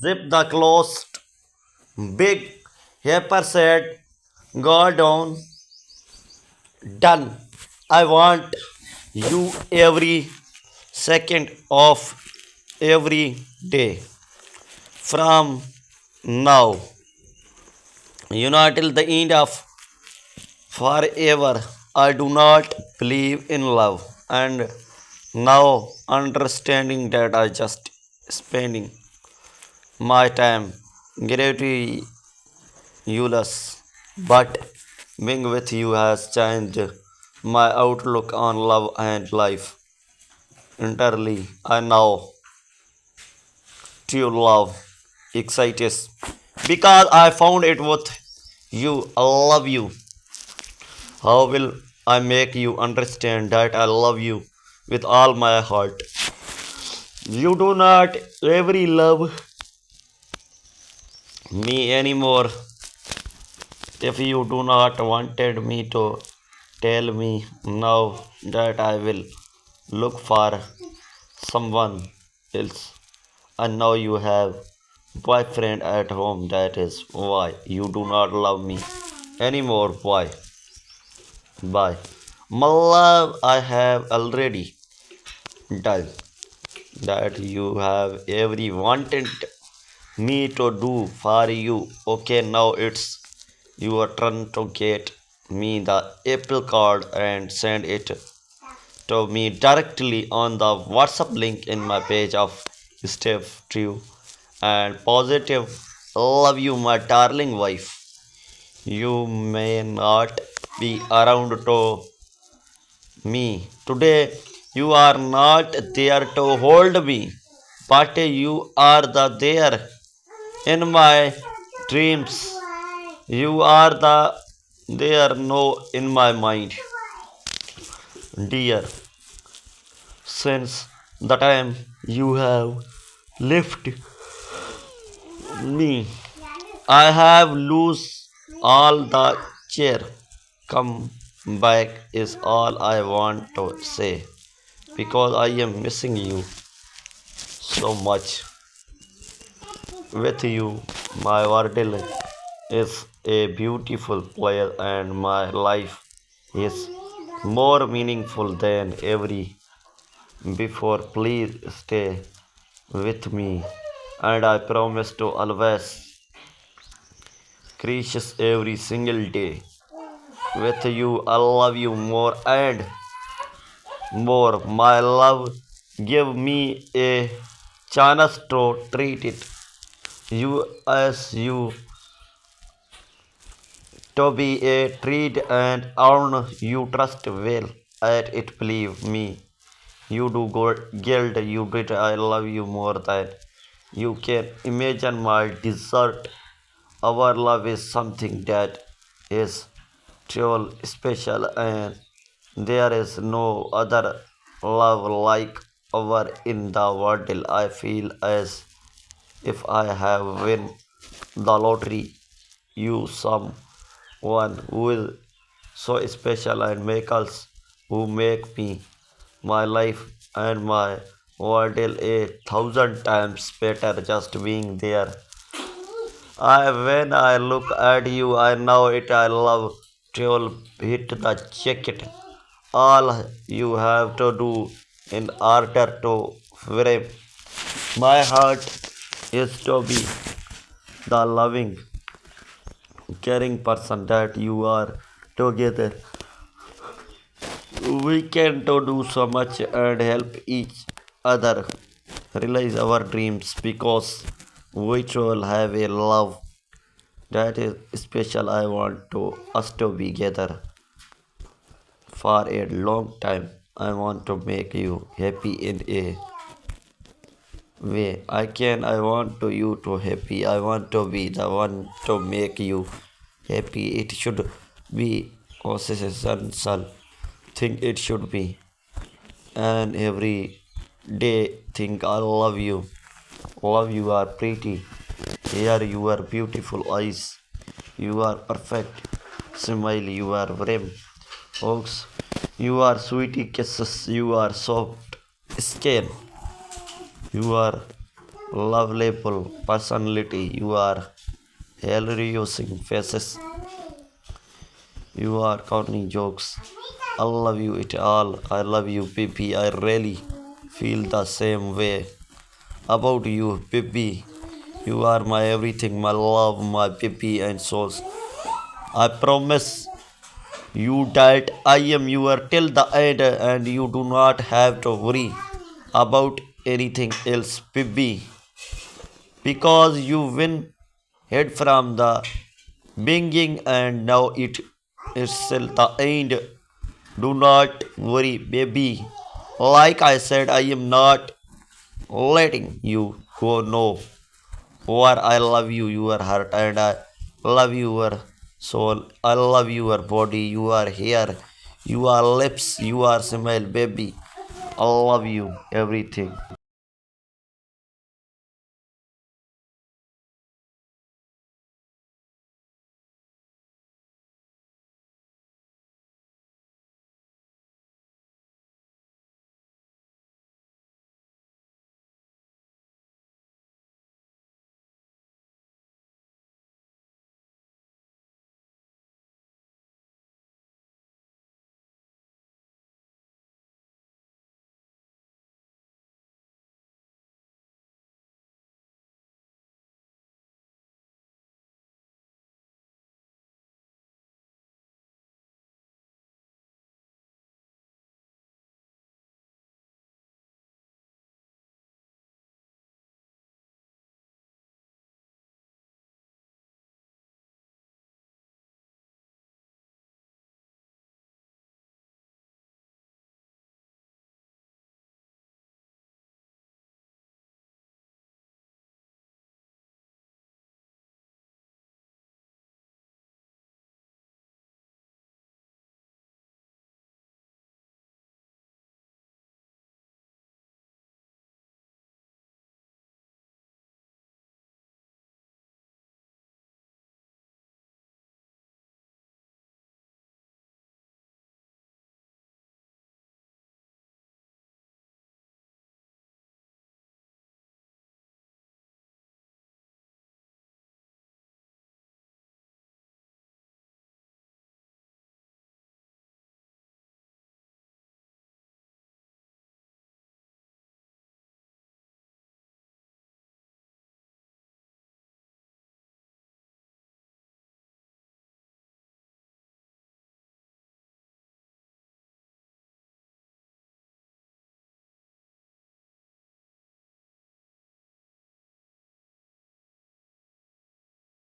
Zip the closed. Big Hyper said, go down. Done. I want you every second of every day. From now, till the end of forever. I do not believe in love. And now, understanding that I just spending my time gratefully useless, but being with you has changed my outlook on love and life entirely. I now to love excites because I found it with you. I love you. How will I make you understand that I love you with all my heart? You do not every love me anymore. If you do not wanted me to tell me now that I will look for someone else. And now you have boyfriend at home. That is why you do not love me anymore. Why? Bye. My love, I have already done that you have every wanted me to do for you. Okay, now it's your turn to get me the Apple card and send it to me directly on the WhatsApp link in my page of Steve True and positive. Love you, my darling wife. You may not be around to me today. You are not there to hold me, but you are there in my dreams. You are there no in my mind, dear. Since the time you have left me, I have lost all the cheer. Come back is all I want to say because I am missing you so much. With you, my Vardil is a beautiful player and my life is more meaningful than every before. Please stay with me and I promise to always precious every single day. With you, I love you more and more. My love, give me a chance to treat it you as you to be a treat and earn you trust well at it. Believe me, you do good guilt. You did. I love you more than you can imagine. My desert. Our love is something that is truly special, and there is no other love like our in the world. I feel as if I have won the lottery. You someone who is so special and make us who make me my life and my world a thousand times better just being there. I when I look at you, I know it. I love to hit the jacket. All you have to do in order to frame my heart is to be the loving, caring person that you are together. We can to do so much and help each other realize our dreams because we all have a love that is special. I want to us to be together for a long time. I want to make you happy in a way. I want to you to happy. I want to be the one to make you happy. It should be essential thing it should be. And every day think I love you. Love you are pretty. Here you are beautiful eyes. You are perfect. Smile, you are brave. Hugs, you are sweetie kisses. You are soft skin. You are lovable personality. You are hilarious faces. You are corny jokes. I love you it all. I love you, baby. I really feel the same way about you, baby. You are my everything, my love, my baby and souls. I promise you that I am your till the end and you do not have to worry about anything else, baby. Because you win it from the beginning and now it is till the end. Do not worry, baby. Like I said, I am not letting you go. No, or I love you, your heart, and I love your soul. I love your body, your hair, your lips, your smile, baby. I love you, everything.